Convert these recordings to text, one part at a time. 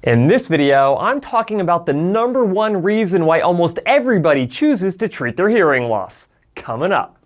In this video, I'm talking about the #1 reason why almost everybody chooses to treat their hearing loss. Coming up.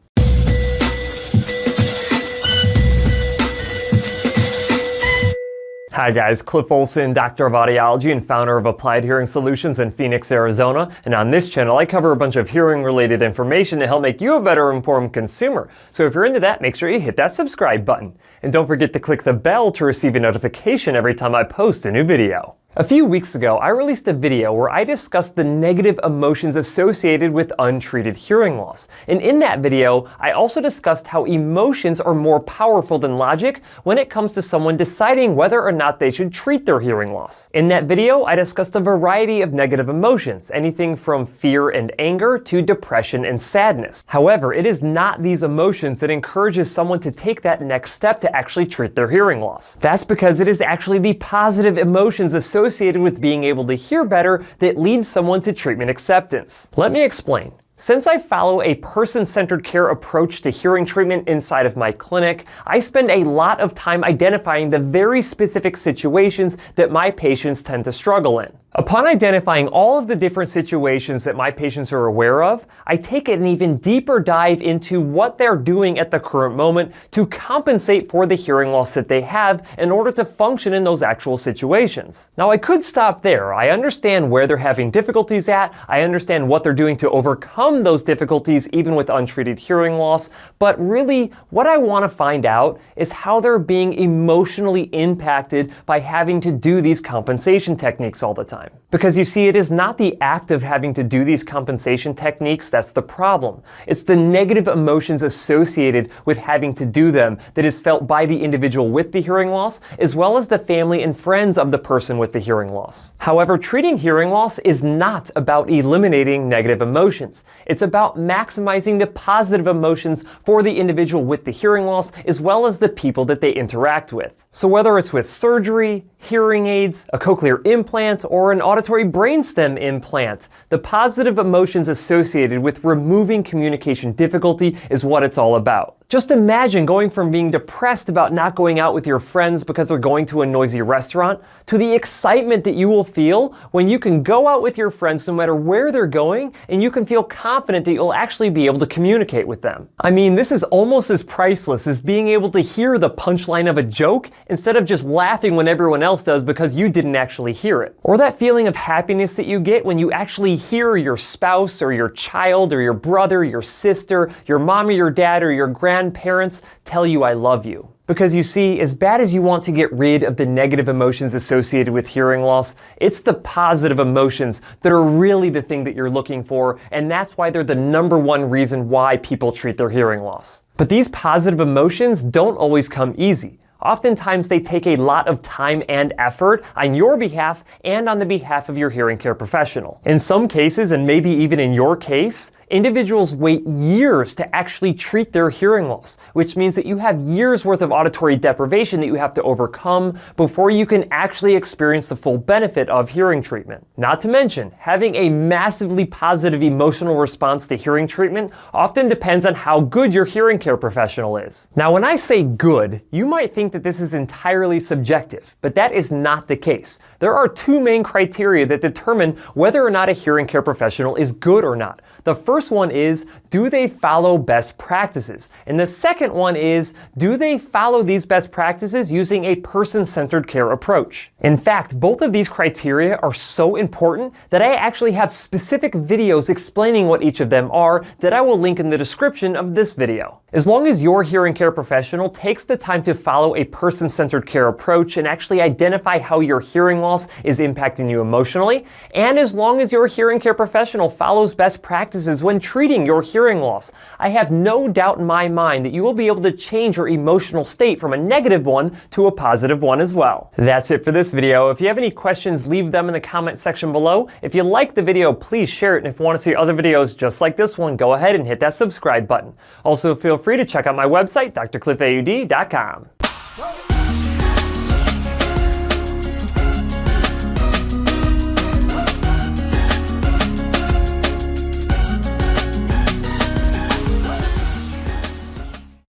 Hi guys, Cliff Olson, Doctor of Audiology and founder of Applied Hearing Solutions in Phoenix, Arizona. And on this channel, I cover a bunch of hearing related information to help make you a better informed consumer. So if you're into that, make sure you hit that subscribe button. And don't forget to click the bell to receive a notification every time I post a new video. A few weeks ago, I released a video where I discussed the negative emotions associated with untreated hearing loss. And in that video, I also discussed how emotions are more powerful than logic when it comes to someone deciding whether or not they should treat their hearing loss. In that video, I discussed a variety of negative emotions, anything from fear and anger to depression and sadness. However, it is not these emotions that encourages someone to take that next step to actually treat their hearing loss. That's because it is actually the positive emotions associated with being able to hear better that leads someone to treatment acceptance. Let me explain. Since I follow a person-centered care approach to hearing treatment inside of my clinic, I spend a lot of time identifying the very specific situations that my patients tend to struggle in. Upon identifying all of the different situations that my patients are aware of, I take an even deeper dive into what they're doing at the current moment to compensate for the hearing loss that they have in order to function in those actual situations. Now, I could stop there. I understand where they're having difficulties at. I understand what they're doing to overcome those difficulties even with untreated hearing loss. But really, what I want to find out is how they're being emotionally impacted by having to do these compensation techniques all the time. Because you see, it is not the act of having to do these compensation techniques that's the problem. It's the negative emotions associated with having to do them that is felt by the individual with the hearing loss, as well as the family and friends of the person with the hearing loss. However, treating hearing loss is not about eliminating negative emotions. It's about maximizing the positive emotions for the individual with the hearing loss, as well as the people that they interact with. So whether it's with surgery, hearing aids, a cochlear implant, or an auditory brainstem implant, the positive emotions associated with removing communication difficulty is what it's all about. Just imagine going from being depressed about not going out with your friends because they're going to a noisy restaurant to the excitement that you will feel when you can go out with your friends no matter where they're going and you can feel confident that you'll actually be able to communicate with them. I mean, this is almost as priceless as being able to hear the punchline of a joke instead of just laughing when everyone else does because you didn't actually hear it. Or that feeling of happiness that you get when you actually hear your spouse or your child or your brother, your sister, your mom or your dad or your grandparents tell you I love you. Because you see, as bad as you want to get rid of the negative emotions associated with hearing loss, it's the positive emotions that are really the thing that you're looking for, and that's why they're the #1 reason why people treat their hearing loss. But these positive emotions don't always come easy. Oftentimes, they take a lot of time and effort on your behalf and on the behalf of your hearing care professional. In some cases, and maybe even in your case, individuals wait years to actually treat their hearing loss, which means that you have years worth of auditory deprivation that you have to overcome before you can actually experience the full benefit of hearing treatment. Not to mention, having a massively positive emotional response to hearing treatment often depends on how good your hearing care professional is. Now, when I say good, you might think that this is entirely subjective, but that is not the case. There are two main criteria that determine whether or not a hearing care professional is good or not. The first one is, do they follow best practices? And the second one is, do they follow these best practices using a person-centered care approach? In fact, both of these criteria are so important that I actually have specific videos explaining what each of them are that I will link in the description of this video. As long as your hearing care professional takes the time to follow a person-centered care approach and actually identify how your hearing loss is impacting you emotionally, and as long as your hearing care professional follows best practices when treating your hearing loss, I have no doubt in my mind that you will be able to change your emotional state from a negative one to a positive one as well. That's it for this video. If you have any questions, leave them in the comment section below. If you like the video, please share it. And if you want to see other videos just like this one, go ahead and hit that subscribe button. Also, feel free to check out my website, drcliffaud.com.